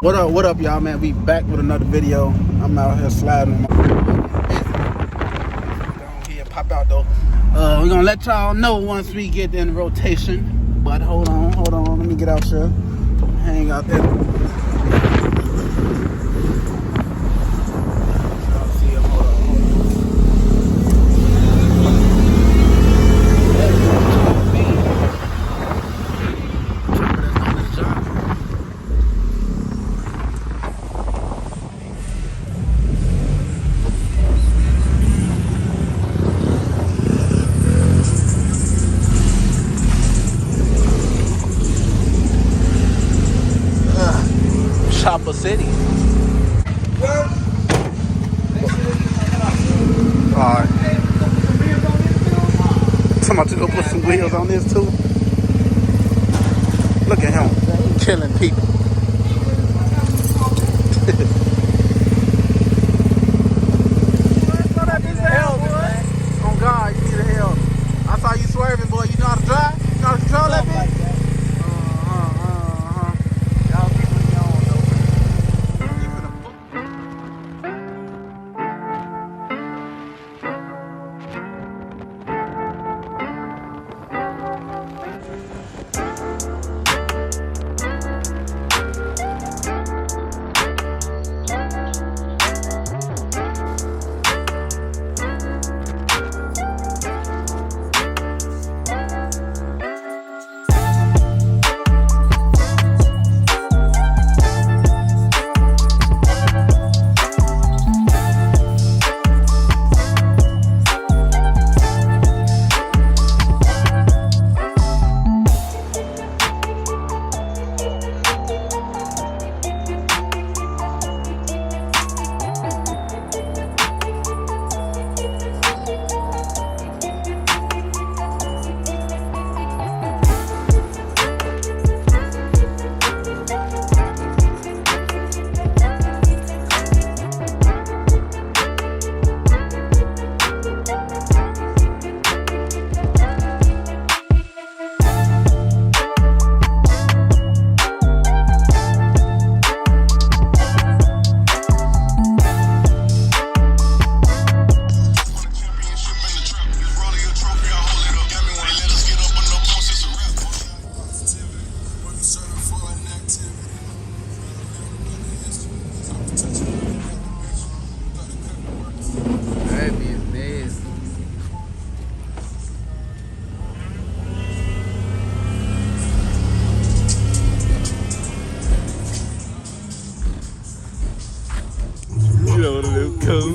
What up, y'all, man? We back with another video. I'm out here sliding on my go here, pop out though. We're gonna let y'all know once we get in rotation. But hold on. Let me get out here. Hang out there. Chopper City. Alright. Somebody go put some wheels on this too. Look at him killing people. On God, you need the help. I saw you swerving, boy. You know how to drive? You know how to control that bitch?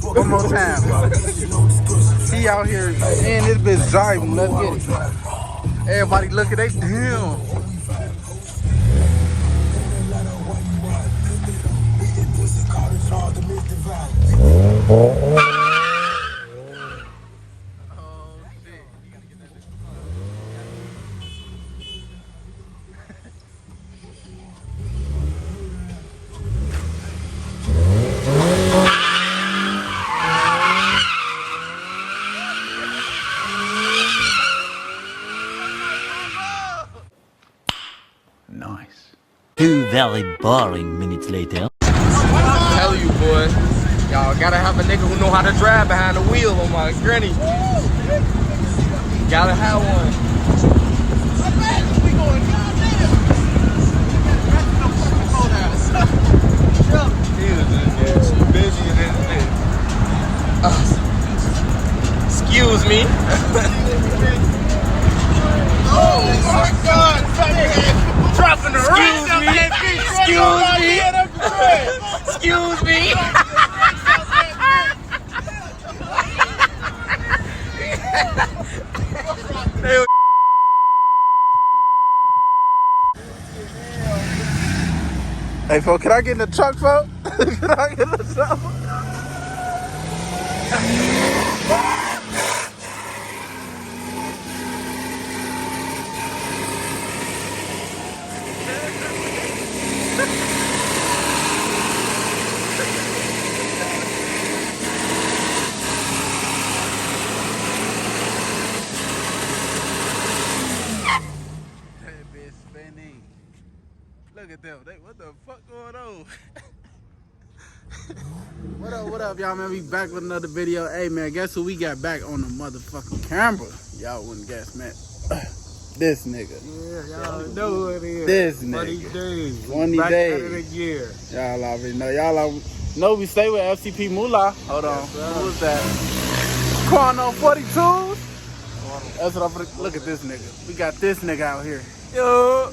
One more time. He out here and this bitch driving. Let's get it. Everybody look at they damn. Nice. 2 very boring minutes later. I tell you, boy, y'all gotta have a nigga who know how to drive behind the wheel on my granny. Gotta have one. Excuse me. Oh my God! Dropping the Excuse me. Hey, folks, can I get in the truck, folks? Can I get in the truck? Look at them. What the fuck going on? What up, y'all, man? We back with another video. Hey, man, guess who we got back on the motherfucking camera? Y'all wouldn't guess, man. This nigga. Yeah, y'all know who it is. This Funny nigga. days. Funny Back days. at it again. Y'all already know. Y'all already know we stay with FCP Moolah. Hold on. Who was that? Quano 42s? That's what I'm gonna look at this nigga. We got this nigga out here. Yo.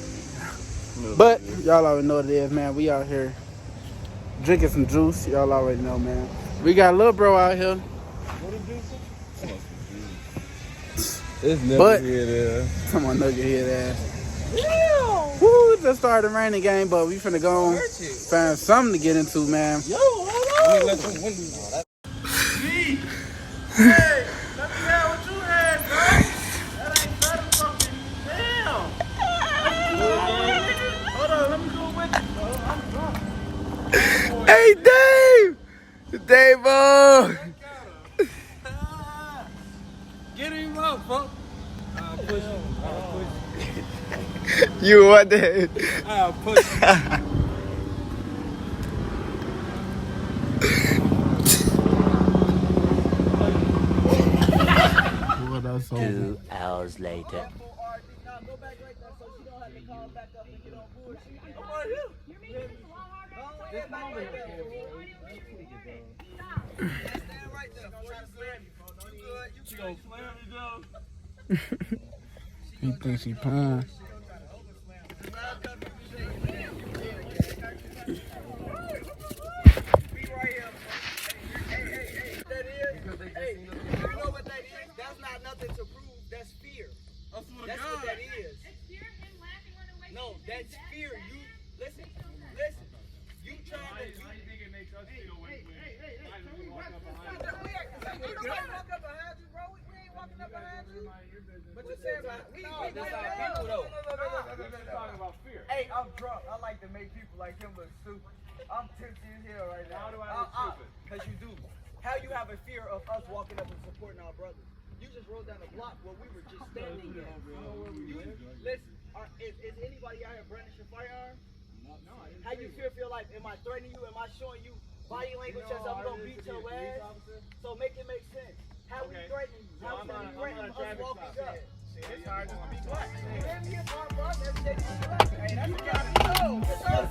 But y'all already know what it is, man. We out here drinking some juice. Y'all already know, man. We got little bro out here. What is this? It's But here there. come on, nugget head ass. Woo, it just started raining game, but we finna go on, find something to get into, man. Yo, hold on. Let the windows on. Hey, let me have what you had, bro. That ain't better fucking damn. Hold on, let me go with you, bro. I'm drunk. Hey, Dave! Dave-o! Get him up, folks. I'll push him. You what, Dave? I'll push him. What else? 2 hours later. Go back right there so she don't have to call back up and get on bullshit. I'm right here. You're making this a lot harder. Just back right there. Stand right there. Try to slam you, bro. You good? You gonna slam me, though? He thinks he playing. That's not nothing to prove. That's fear. That's what that is. No, that's fear. You listen. You trying to. Why do you think it makes us feel when we walk up behind you? We ain't walking up behind you, bro. We ain't walking up behind you. But you said we that's our people though. Talking about fear. Hey, I'm drunk. I like to make people like him look stupid. I'm tempted here right now. How do I look stupid? Because you do. How you have a fear of us walking up and supporting our brothers? You just rolled down the block where we were just standing at. Listen, is anybody out here brandishing firearm? No. How you feel like, am I threatening you? Am I showing you body language as I'm going to beat your ass? So make it make sense. How we threatening you? How we threatening us walking up? It's hard just to be black. Give me a bar, bro. Every day you black. Hey, that's what you gotta know. It's us,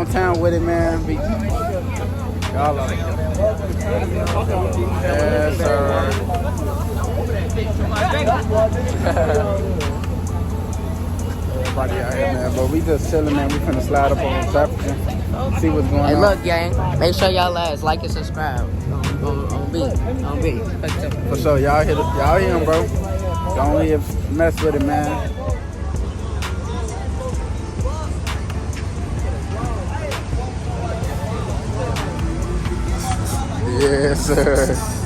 downtown with it, man. Y'all are. Yes, sir. Everybody out here, man. But we just chilling, man. We finna slide up on the traffic and see what's going on. Hey, look, gang. Make sure y'all like and subscribe on B. For sure, y'all hear him, bro. Don't even mess with it, man. Yes, sir.